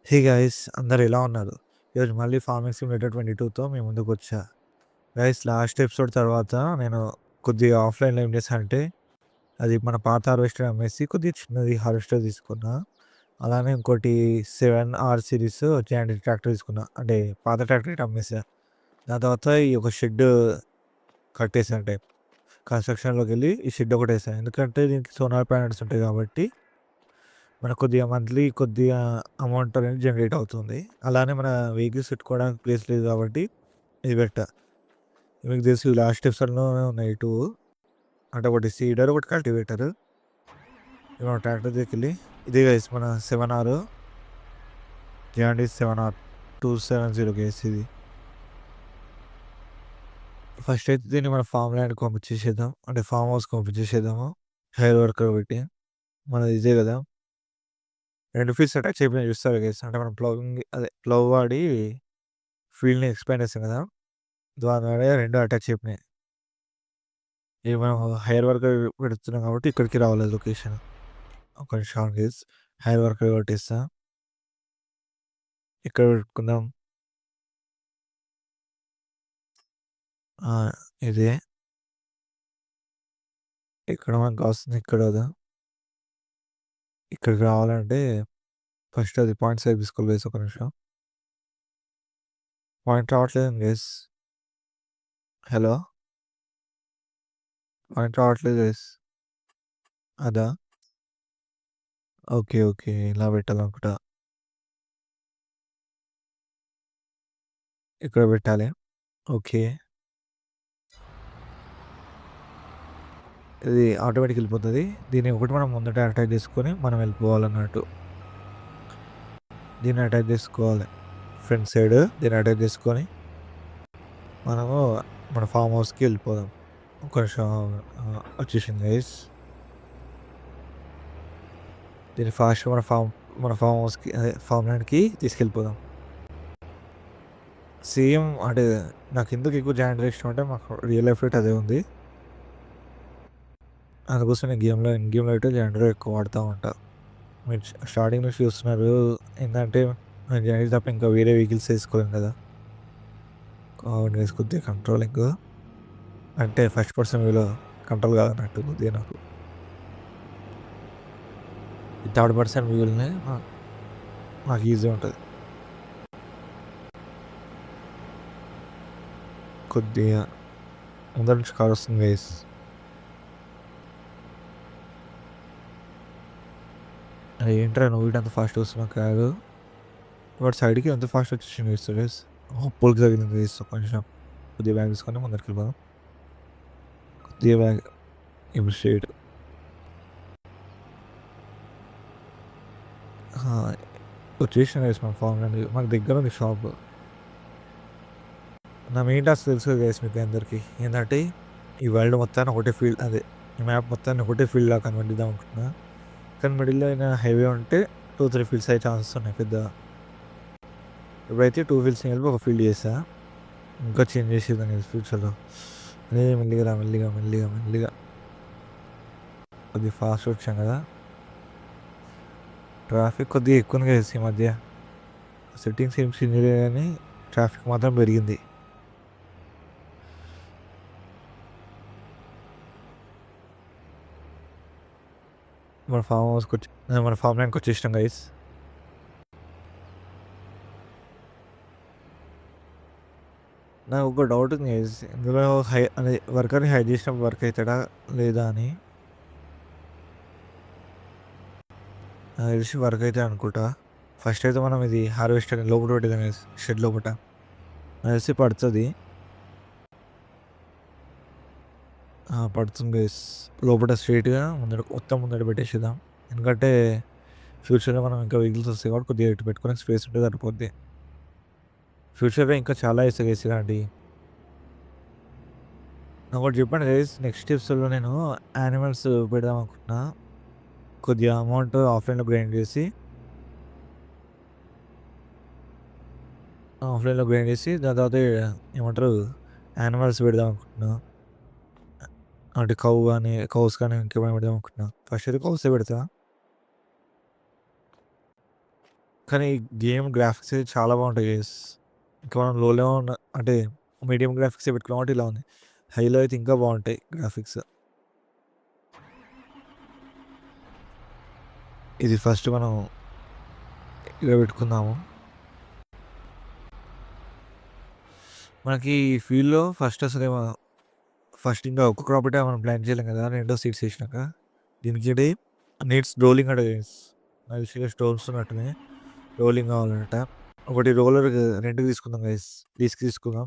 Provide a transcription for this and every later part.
Hey guys అందరు ఎలా ఉన్నారు? ఈరోజు మళ్ళీ ఫార్మింగ్ సిమ్యులేటర్ 22తో మీ ముందుకొచ్చా. గైస్ లాస్ట్ ఎపిసోడ్ తర్వాత నేను కొద్దిగా ఆఫ్‌లైన్‌లో ఏం చేశానంటే, అది మన పాత హార్వెస్టర్ అమ్మేసి కొద్దిగా చిన్నది హార్వెస్టర్ తీసుకున్నా. అలానే ఇంకోటి 7R సిరీస్ జాండీ ట్రాక్టర్ తీసుకున్నా. అంటే పాత ట్రాక్టర్ అమ్మేసా. దాని తర్వాత ఈ ఒక షెడ్ కట్టేసా. అంటే కన్‌స్ట్రక్షన్‌లోకెళ్ళి ఈ షెడ్ ఒకటేసా. ఎందుకంటే దీనికి సోలార్ ప్యానెల్స్ ఉంటాయి కాబట్టి మనకు కొద్దిగా మంత్లీ కొద్దిగా అమౌంట్ అనేది జనరేట్ అవుతుంది. అలానే మన వెహికల్స్ పెట్టుకోవడానికి ప్లేస్ లేదు కాబట్టి ఇది పెట్టా. మీకు తెలుసు లాస్ట్ ఎపిసోడ్‌లోనే ఉన్నాయి 2. అంటే ఒకటి సీడర్, ఒకటి కల్టివేటర్. ఇవి మన ట్రాక్టర్ దగ్గరికెళ్ళి ఇదే గైస్ మన 7R జాండీస్ 7R 270 గైస్ ఇది. ఫస్ట్ అయితే దీన్ని మన ఫార్మ్ ల్యాండ్‌కి పంపించేసేద్దాం. అంటే ఫార్మ్ హౌస్‌కి పంపించేసేద్దాము. హైర్ వర్కర్ పెట్టి. మనది ఇదే గదా! 2 ఫీట్స్ అటాచ్ అయిపోయినాయి చూస్తారు గైస్. అంటే మనం ప్లవ్ వాడి ఫీల్డ్‌ని ఎక్స్పాండ్ చేస్తాం గదా! దాని ద్వారా 2 అటాచ్ అయిపోయినాయి. ఇవి మనం హైర్ వర్కర్ పెడుతున్నాం కాబట్టి ఇక్కడికి రావాలి లొకేషన్. ఒక నిమిషం ఆగు గైస్. Hire worker కొట్టేస్తా. ఇక్కడ పెట్టుకుందాం. ఆ! ఇదే. ఇక్కడ మనకు కావాల్సింది ఇక్కడ కదా! ఇక్కడికి రావాలంటే ఫస్ట్ అది పాయింట్ సేవ్ తీసుకోవాలి గైస్ ఒక నిమిషం. పాయింట్ రావట్లేదండి గైస్. హలో! పాయింట్ రావట్లేదు గైస్. అదా? ఓకే. ఓకే. ఇలా పెట్టాలనుకుంటా. ఇక్కడ పెట్టాలి. ఓకే. ఇది ఆటోమేటిక్‌గా ఎళ్ళిపోతది. దీన్ని ఒకటి మనం ముందట అటాచ్ చేసుకొని మనం వెళ్ళిపోవాలన్నట్టు. దీన్ని అటాచ్ చేసుకోవాలి. ఫ్రంట్ సైడ్ దీన్ని అటాచ్ చేసుకొని మనము మన ఫార్మ్ హౌస్‌కి వెళ్ళిపోదాం. ఒక్క నిమిషం వచ్చేసింది గైస్. దీన్ని ఫాస్ట్‌గా మన ఫార్మ్ హౌస్‌కి అదే ఫార్మ్ ల్యాండ్‌కి తీసుకెళ్ళిపోదాం. సేమ్ అంటే నాకెందుకు ఎక్కువ జాండీర్ ఇష్టం అంటే మాకు రియల్ లైఫ్‌లో అయితే అదే ఉంది. అందుకోసం నేను ఇన్ గేమ్‌లో అయితే జాండీర్ ఎక్కువ వాడుతా ఉంటా. మీరు స్టార్టింగ్ నుంచి చూస్తున్నారు. ఏందంటే నేను జాండీర్ తప్ప ఇంకా వేరే వెహికల్స్ ఏసుకోలేను కదా! అవును గైస్ కొద్దిగా కంట్రోలింగు. అంటే ఫస్ట్ పర్సన్ వ్యూలో కంట్రోల్ కాదన్నట్టు కొద్దిగా నాకు. ఈ థర్డ్ పర్సన్ వ్యూలోనే నాకు ఈజీగా ఉంటది. కొద్దిగా ముందర నుంచి కార్ వస్తుంది గైస్. అరే ఏంట్రా నువ్వు ఇటు అంత ఫాస్ట్‌గా వస్తున్నావు కారు. వాడు సైడ్‌కి ఎంత ఫాస్ట్ వచ్చేసిండు గైస్. పోల్‌కి తగిలింది గైస్. ఒక్క నిమిషం. కొద్దిగా బ్యాగ్ తీసుకొని ముందరికెళ్ళిపోదాం. కొద్దిగా బ్యాగ్ ఇప్పుడు స్ట్రెయిట్. ఆ! వచ్చేసిన గైస్ మన ఫార్మ్ ల్యాండ్. మాకు దగ్గర ఉంది షాపు. నా మెయిన్ టాస్క్ తెలుసు కదా గైస్ మీకు అందరికి. ఏందంటే ఈ వరల్డ్ మొత్తాన్ని ఒకటే ఫీల్డ్ అదే ఈ మ్యాప్ మొత్తాన్ని ఒకటే ఫీల్డ్‌లా కన్వర్ట్ చేద్దాం అనుకుంటున్నా. కానీ మిడిల్‌లో అయినా హైవే ఉంటే 2, 3 ఫీల్డ్స్ అయ్యే ఛాన్సెస్ ఉన్నాయి పెద్దగా. ఇప్పుడైతే 2 ఫీల్డ్స్‌ని కలిపి ఒక ఫీల్డ్ చేశా. ఇంకా చేంజ్ చేసేద్దాం గైస్ ఫ్యూచర్‌లో. అదే మెల్లిగా రా మెల్లిగా, మెల్లిగా, మెల్లిగా. కొద్దిగా ఫాస్ట్‌గా వచ్చాం కదా! ట్రాఫిక్ కొద్దిగా ఎక్కువ ఉంది గైస్ ఈ మధ్య. సెట్టింగ్స్ ఏం చేంజ్ చేయలేదు గానీ ట్రాఫిక్ మాత్రం పెరిగింది. మన ఫార్మ్ ల్యాండ్‌కి వచ్చేసినాం గైస్. నాకు ఒక డౌట్ ఉంది గైస్. ఇందులో అదే వర్కర్‌ని హైర్ చేసినప్పుడు వర్క్ అయితాడా? లేదా అని. నాకు తెలిసి వర్క్ అయితాడు అనుకుంటా. ఫస్ట్ అయితే మనం ఇది హార్వెస్టర్ లోపట పెట్టేద్దాం గైస్ షెడ్ లోపట. నాకు తెలిసి పడతది. పడుతుంది గైస్. లోపట స్ట్రెయిట్‌గా మొత్తం ముందర పెట్టేసేద్దాం. ఎందుకంటే ఫ్యూచర్‌లో మనం ఇంకా వెహికల్స్ వస్తాయి కాబట్టి కొద్దిగా ఇటు పెట్టుకోవడానికి స్పేస్ ఉంటే సరిపోద్ది. ఫ్యూచర్‌లో ఇంకా చాలా వేస్తా గైస్ ఇలాంటియి. నాకొకటి చెప్పండి గైస్ నెక్స్ట్ ఎపిసోడ్‌లో నేను యానిమల్స్ పెడదాం అనుకుంటున్నా. కొద్దిగా అమౌంట్ ఆఫ్‌లైన్‌లో గ్రైండ్ చేసి దాని తర్వాత ఏమంటారు యానిమల్స్ పెడదాం అనుకుంటున్నా. అంటే కౌస్ గాని ఇంకేమైనా పెడదాం అనుకుంటున్నా. ఫస్ట్ అయితే కౌసే పెడతా. కానీ గేమ్ గ్రాఫిక్స్ చాలా బాగుంటాయి గైస్. ఇంకా మనం లోలో ఉన్న అంటే మీడియం గ్రాఫిక్సే పెట్టుకున్నాం కాబట్టి ఇలా ఉంది. హైలో అయితే ఇంకా బాగుంటాయి గ్రాఫిక్స్. ఇది ఫస్ట్ మనం ఇలా పెట్టుకుందాము. మనకి ఈ ఫీల్డ్‌లో ఫస్ట్ అసలేమో ఫస్ట్ ఇంకా ఒక్క క్రాపర్టే మనం ప్లాన్ చేయలేం కదా! రెండో సీడ్స్ ఏసినాక. దీనికి నీడ్స్ రోలింగ్ అట గైస్. నాకు తెలిసి స్టోన్స్ ఉన్నట్టున్నాయి. రోలింగ్ కావాలంట. ఒకటి రోలర్ రెంట్‌కి తీసుకుందాం గైస్. లీజ్‌కి తీసుకుందాం.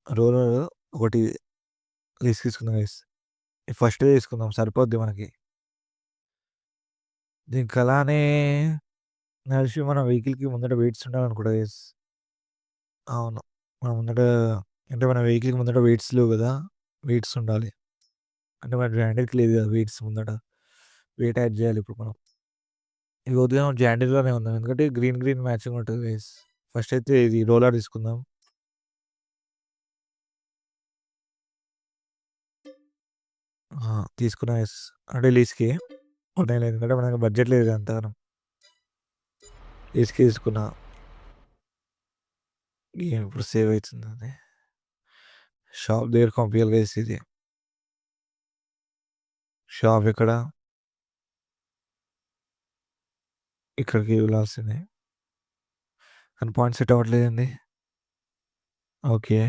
రోలర్ ఒకటి లీజ్‌కి తీసుకుందాం గైస్. ఫస్ట్‌దే తీసుకుందాం సరిపోద్ది మనకి. దీనికి అలానే నాకు తెలిసి మన వెహికల్‌కి ముందట వెయిట్స్ ఉండాలనుకుంటా గైస్. అవును. మన ముందట అంటే మన వెహికల్‌కి ముందట వెయిట్స్ లేవు గదా! వెయిట్స్ ఉండాలి. అంటే మన జాండీర్‌కి లేదు గదా! వెయిట్స్ ముందట. వెయిట్ యాడ్ జేయాలి ఇప్పుడు మనం. ఇది ఉదయం జాండీర్‌లోనే ఉందాం. ఎందుకంటే గ్రీన్, గ్రీన్ మ్యాచింగ్ ఉంటది గైస్. ఫస్ట్ అయితే ఇది రోలర్ తీసుకుందాం. ఆ! తీసుకున్నా గైస్. అంటే లీజ్‌కి. ఉన్నాయి ఎందుకంటే మన దగ్గర బడ్జెట్ లేదు అంతగనం. లీజ్‌కి తీసుకున్నా. గేమ్ ఇప్పుడు సేవ్ అయితుందది. షాప్ దగ్గర పంపియాలి గైస్ ఇది. షాప్ ఎక్కడ? ఇక్కడికి వెళ్ళాల్సిందే. కానీ పాయింట్ సెట్ అవ్వట్లేదేంది? ఓకే.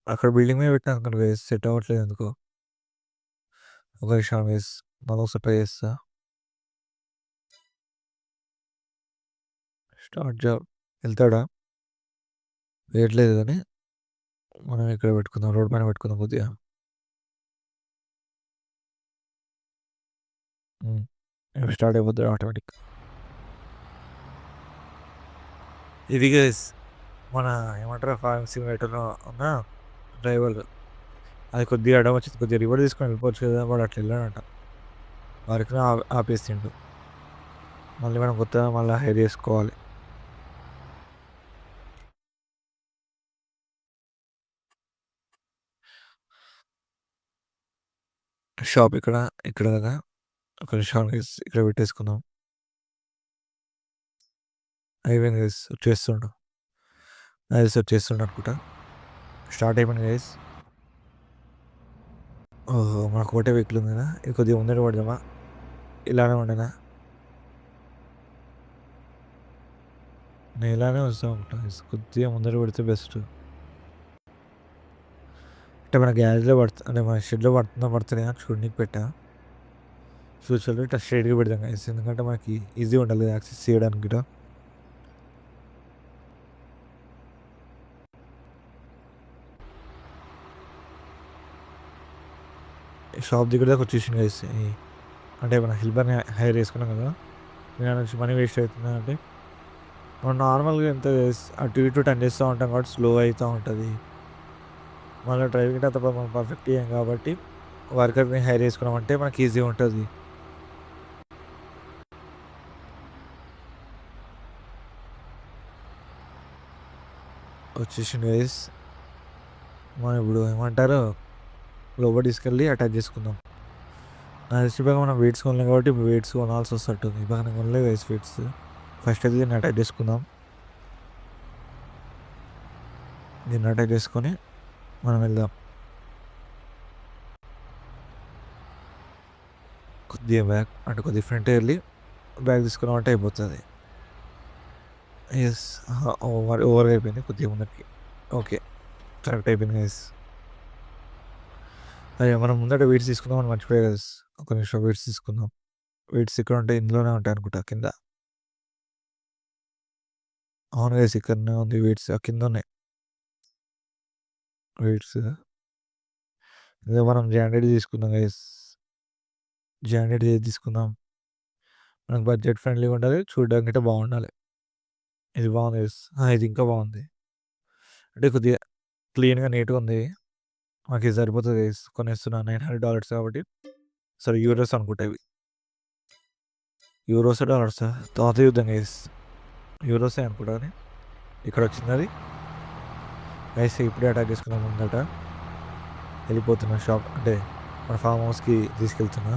అక్కడ బిల్డింగ్ మీద పెట్టినా అనుకోండి గైస్ సెట్ అవ్వట్లేదు ఎందుకో. ఒక నిమిషం గైస్. మళ్ళొకసారి ట్రై చేస్తా. Start job. ఎళ్తాడా? వేయట్లేదు గానీ, మనం ఇక్కడ పెట్టుకుందాం. రోడ్ పైన పెట్టుకుందాం కొద్దిగా. హ్మ్. స్టార్ట్ అయిపోద్ది ఆటోమేటిక్. ఇది గైస్ మన ఏమంటారు ఫార్మింగ్ సిమ్యులేటర్‌లో ఉన్న డ్రైవర్. అది కొద్దిగా అడ్డం వచ్చింది. కొద్దిగా రివర్స్ తీసుకొని వెళ్ళిపోవచ్చు కదా! వాడు అట్లా ఎళ్ళాడంట. వర్క్‌ని ఆపేసిండు. మళ్ళీ మనం కొత్తగా మళ్ళా హైర్ చేసుకోవాలి. షాప్ ఇక్కడ, ఇక్కడ కదా! ఒక నిమిషం గైస్ ఇక్కడ పెట్టేసుకుందాం. అయిపోయింది గైస్ వచ్చేస్తుండు. నాకు తెలిసి వచ్చేస్తుండు అనుకుంటా. స్టార్ట్ అయిపోయింది గైస్. ఓహో! మనకు ఒకటే వెహికల్ ఉంది కదా! ఇది కొద్దిగా ముందట పెడదామా? ఇలానే ఉండనా? నేను ఇలానే వస్తా ఉంటా గైస్. కొద్దిగా ముందర పెడితే బెస్ట్. అంటే మన గ్యారేజ్‌లో అంటే మన షెడ్‌లో పడుతుందా పడతలేదా అని చూడనీకి పెట్టా. ఫ్యూచర్‌లో ఇట్లా స్ట్రెయిట్‌గా పెడదాం గైస్. ఎందుకంటే మనకి ఈజీగా ఉండాలి కదా యాక్సెస్ చేయడానికి గిట్ట. షాప్ దగ్గర దాకా వచ్చేసింది గైస్. అంటే మన హెల్పర్‌ని హైర్ చేసుకున్నాం కదా! దీని నుంచి మనీ వేస్ట్ అవుతుందా అంటే మనం నార్మల్‌గా ఎంత అటు ఇటు టర్న్ చేస్తూ ఉంటాం కాబట్టి స్లో అయితా ఉంటది. మళ్ళీ డ్రైవింగ్ అంత మనం పర్ఫెక్ట్ చేయం కాబట్టి వర్కర్‌ని హైర్ చేసుకున్నామంటే మనకి ఈజీగా ఉంటది. వచ్చేసింది గైస్. మనం ఇప్పుడు ఏమంటారు లోపలికి తీసుకెళ్ళి అటాచ్ చేసుకుందాం. నాకు తెలిసి ఇప్పటిదాకా మనం వెయిట్స్ కొనలేం కాబట్టి ఇప్పుడు వెయిట్స్ కొనాల్సి వస్తట్టుంది. ఇప్పటిదాకా నేను కొనలేదు గైస్ వెయిట్స్. ఫస్ట్ అయితే దీన్ని అటాచ్ చేసుకుందాం. దీన్ని అటాచ్ చేసుకొని మనం వెళ్దాం. కొద్దిగా బ్యాక్ అంటే కొద్దిగా ఫ్రంట్ వెళ్ళి బ్యాగ్ తీసుకున్నామంటే అయిపోతది. యెస్. అహా! ఓవర్‌గా అయిపోయింది. కొద్దిగా ముందరికి. ఓకే. కరెక్ట్ అయిపోయింది గైస్. అయ్యో! మనం ముందట వెయిట్స్ తీసుకుందామని మర్చిపోయా గైస్. ఒక నిమిషం వెయిట్స్ తీసుకుందాం. వెయిట్స్ ఇక్కడ ఉంటాయి. ఇందులోనే ఉంటాయి అనుకుంటా కింద. అవును గైస్ ఇక్కడనే ఉంది వెయిట్స్. కిందున్నాయి వెయిట్స్. ఇదే మనం జాండీడ్ తీసుకుందాం గైస్. జాండీడ్ ఏది తీసుకుందాం? మనకు బడ్జెట్ ఫ్రెండ్లీగా ఉండాలి. చూడడానికి గిట్ట బాగుండాలి. ఇది బాగుంది గైస్. ఇది ఇంకా బాగుంది. అంటే కొద్దిగా క్లీన్‌గా, నీట్‌గా ఉంది. మాకు ఇది సరిపోతది గైస్. కొనేస్తున్నా $900 కాబట్టి. సరే యూరోస్ అనుకుంటా ఇవి. యూరోసా? డాలర్సా? తర్వాత చూద్దాం గైస్. యూరోసే అనుకుంటా గానీ. ఇక్కడొచ్చిందది. గైస్ ఇప్పుడే అటాక్ చేసుకున్నాం ముందట. వెళ్ళిపోతున్నా షాప్ అంటే మన ఫామ్ హౌస్కి తీసుకెళ్తున్నా.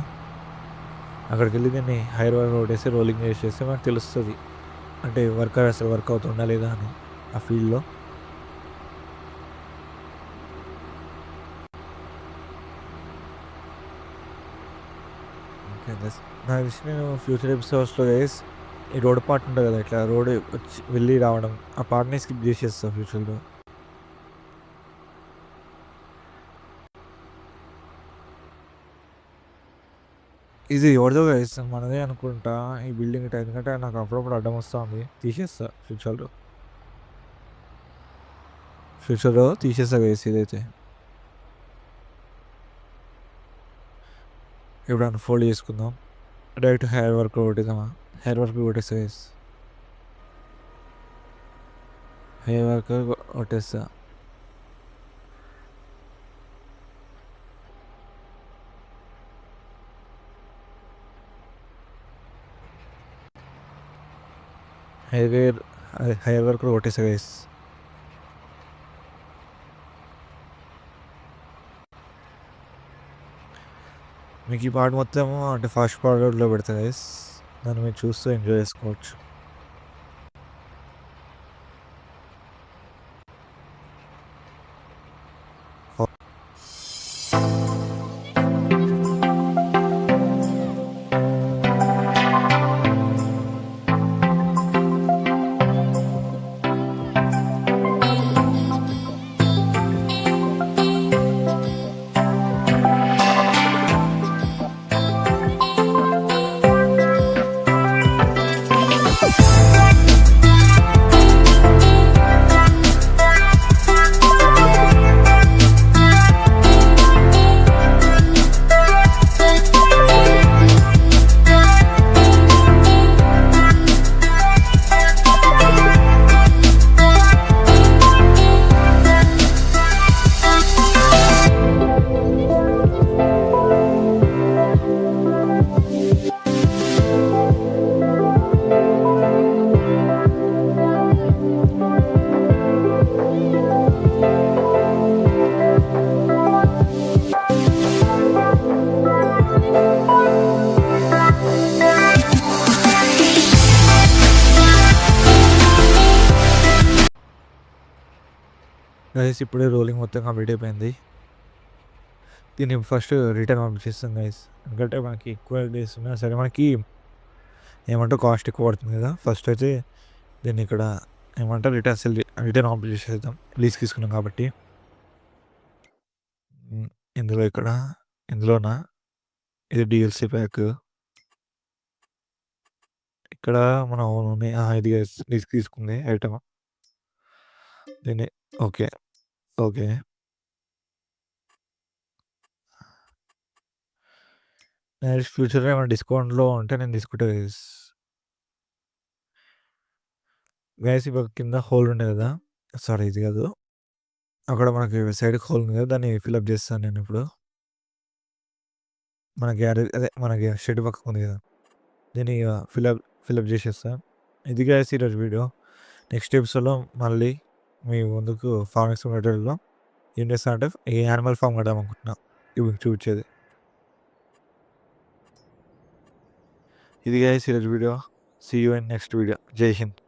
అక్కడికి వెళ్ళి దీన్ని హైర్ వర్క్ కొట్టేసి రోలింగ్ చేసేస్తే మనకు తెలుస్తుంది అంటే వర్కర్ అసలు వర్క్ అవుతుందా లేదా అని ఆ ఫీల్డ్లో. ఓకే గైస్, నాకు తెలిసి నేను ఫ్యూచర్ ఎపిసోడ్స్లో గైస్ ఈ రోడ్ పార్ట్ ఉంటుంది కదా, ఇట్లా రోడ్ వచ్చి వెళ్ళి రావడం ఆ పార్ట్ని స్కిప్ చేసేస్తా ఫ్యూచర్లో. ఇది ఎవరిదో గైస్, మనదే అనుకుంటా ఈ బిల్డింగ్ ఇటు, ఎందుకంటే నాకు అప్పుడప్పుడు అడ్డం వస్తుంది, తీసేస్తా ఫ్యూచర్లో తీసేస్తా గైస్ ఇదైతే. ఇప్పుడు అన్ఫోల్డ్ చేసుకుందాం, డైరెక్ట్ హెయిర్ వర్క్ కొట్టేద్దామా. హెయిర్ వర్క్ కొట్టేస్తా గైస్, హెయిర్ వర్క్ కొట్టేస్తా. హెయిర్ హెయిర్ వర్క్ కొట్టేస్తా గైస్. మీకు ఈ పాట మొత్తం అంటే ఫాస్ట్ ఫార్వర్డ్లో పెడతా గైస్, దాన్ని మీరు చూస్తూ ఎంజాయ్ చేసుకోవచ్చు. గైస్ ఇప్పుడే రోలింగ్ మొత్తం కంప్లీట్ అయిపోయింది. దీన్ని ఫస్ట్ రిటర్న్ పంపించేస్తాం గైస్, ఎందుకంటే మనకి ఎక్కువ డేస్ ఉన్నా సరే మనకి ఏమంటే కాస్ట్ ఎక్కువ పడుతుంది కదా. ఫస్ట్ అయితే దీన్ని ఇక్కడ ఏమంటారు రిటర్న్ పంపింగ్ చేసేద్దాం, లీజ్ తీసుకున్నాం కాబట్టి. ఇందులోనా ఇది డిఎల్సీ ప్యాక్, ఇక్కడ మనం ఇది లీజ్ తీసుకుంది ఐటమ్ దీన్ని. ఓకే ఓకే నెక్స్ట్ ఫ్యూచర్లో ఏమైనా డిస్కౌంట్లో ఉంటే నేను తీసుకుంటా గైస్. ఇప్పుడు కింద హోల్ ఉండే కదా, సారీ ఇది కాదు, అక్కడ మనకి సైడ్కి హోల్ ఉంది కదా, దాన్ని ఫిల్అప్ చేస్తాను నేను ఇప్పుడు. మన గ్యారేజ్ అదే మనకి షెడ్ పక్కకు ఉంది కదా, దీన్ని ఫిల్అప్ చేసేస్తా. ఇది గైస్ ఈరోజు వీడియో. నెక్స్ట్ ఎపిసోడ్లో మళ్ళీ మీ ముందుకు ఫార్మింగ్ సిమ్యులేటర్లో ఏం చేస్తా అంటే ఈ యానిమల్ ఫామ్ కడదాం అనుకుంటున్నా, ఇవి చూపించేది. ఇది గైస్ ఈరోజు video. See you in next video. జై హింద్.